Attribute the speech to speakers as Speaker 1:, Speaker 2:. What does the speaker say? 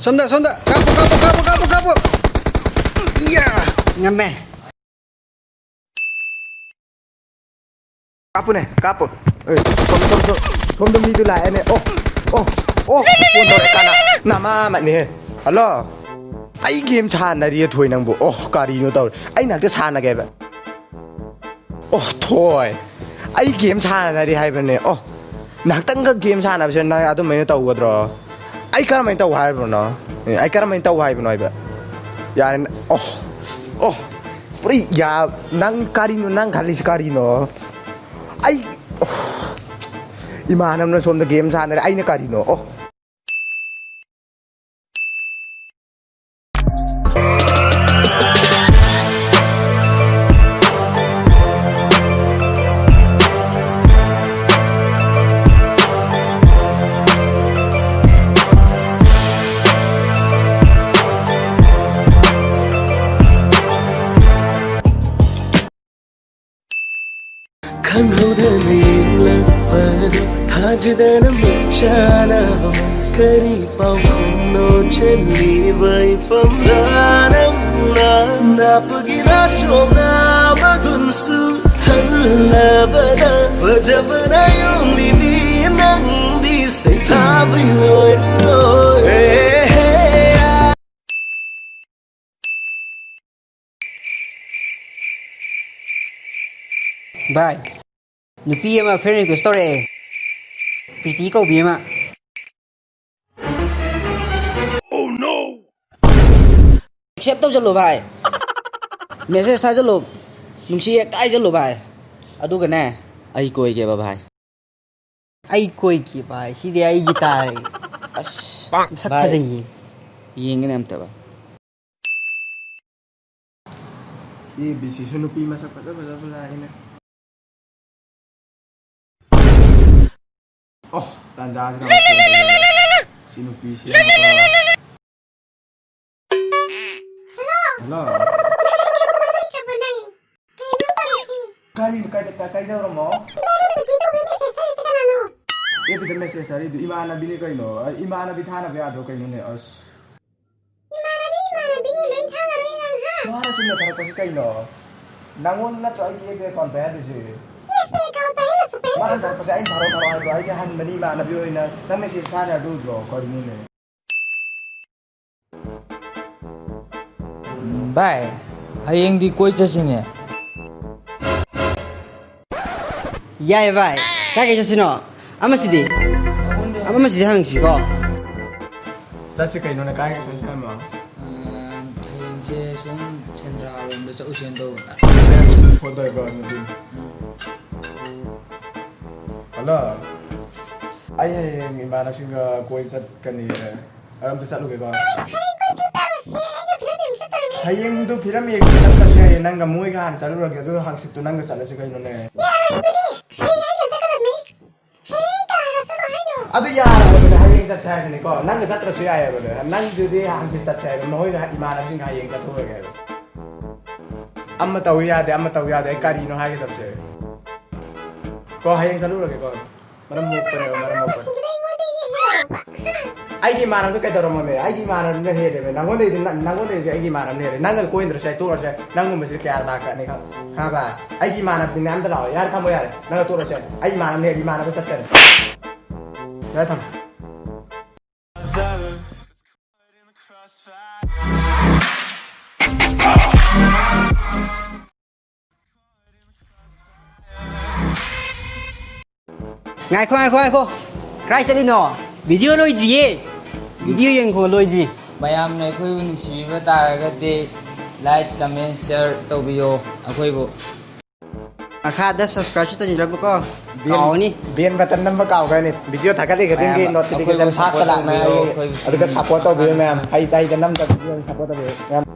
Speaker 1: Somda, kapo. Iya, ngame.
Speaker 2: Kapo. Som mi tu lại này. Phone thôi kana. Nama mà nè. Hello. Ai game chan na ri thoi nang bu. Kari no tau. Ai nak te chan na ge ba. Thôi. Ai game chan na ri hai ba ne. Nak tang ga game chan na ba na adu mai tau ga dro. Ai kar mai tau hai ba no. Ai kar mai tau hai ba noi ba. Ya Pri ya nang kari no nang khalis kari no. Ai Imanam na som the game chan na ai na kari no.
Speaker 3: Khăn hậu đơn in lực phật tha chứ đơn mực cha nào kari bao khung nô trên ly vơi phẩm ra nắng na pagi na chom na magun su halla bada fajab na yong li bi nang di say tha bi loi
Speaker 1: Bye. Nupi ama friend ko story. Pretty ko bi ama. Oh no. Accept tau chalo bhai. Message tha chalo. Nungsi kai chalo bhai. Adu ka na ai koi ke ba bhai. Ai koi ki bhai. Sidi ai gitai. As sak phajai. Yeng ne amta ba.
Speaker 2: Ye bisi sunu pi masak pada ini. Tanja sila sinupi siya ako. Hello. Kaya daw mo? Ye pita message ari du imana bini kayo no. Imana bithana ba ado kayo ne as. Imana bini loin thana roin lang ha. Mara sila tara kasi kayo no. Nangon na try ye be compare dise. Mana dar pasai tharo ai ke han mani ma na bio ina na message tha na do draw ko ni ne
Speaker 4: Bye hayeng di koi chasine
Speaker 1: Yai bhai ka ke chasino ama sidi hang si ko
Speaker 2: sasi kai no na kai so sa ma
Speaker 4: hayeng je som central rom da chau sen do
Speaker 2: photo ko ni Hello. Ay imana singa koi chat kani am ta chalu ke ko hayeng du phiram ek chat ka se nang ga moi ga han chalu ra ke du hang sip tu nang ga chala se kai no ne adu ya hayeng chat sa ni ko nang ga chat ra se ay ba nang du de hang chat sa no hoi ga imana singa hayeng ka thu ga amma taw ya de kari no ha ke tab se ko hayeng salu lagi ko maram mo pare ai gi manam to kai daro mo me ai gi manam ne he de me nangon de ai gi manam ne re nangal ko indra sai to ra sai nangum me sir ke ar ba ka ne ha ba ai gi manam din am da lao yar thamo yar nang to ra sai ai gi manam ne gi manam sat kan ya tham
Speaker 1: Ngai kho. Cry chali no. Video loi ji. Video yang ko loi ji.
Speaker 4: mayam ne khoi un si ba ta ga de like comment share to biyo akhoi bo
Speaker 1: Akha subscribe to ni lagu ko. Kau ni.
Speaker 2: Bian button number kau kan ni. Video thakal ni keting ki notification fast la. Aduh support to biyo ma'am. Hai tai janam tak video support to biyo.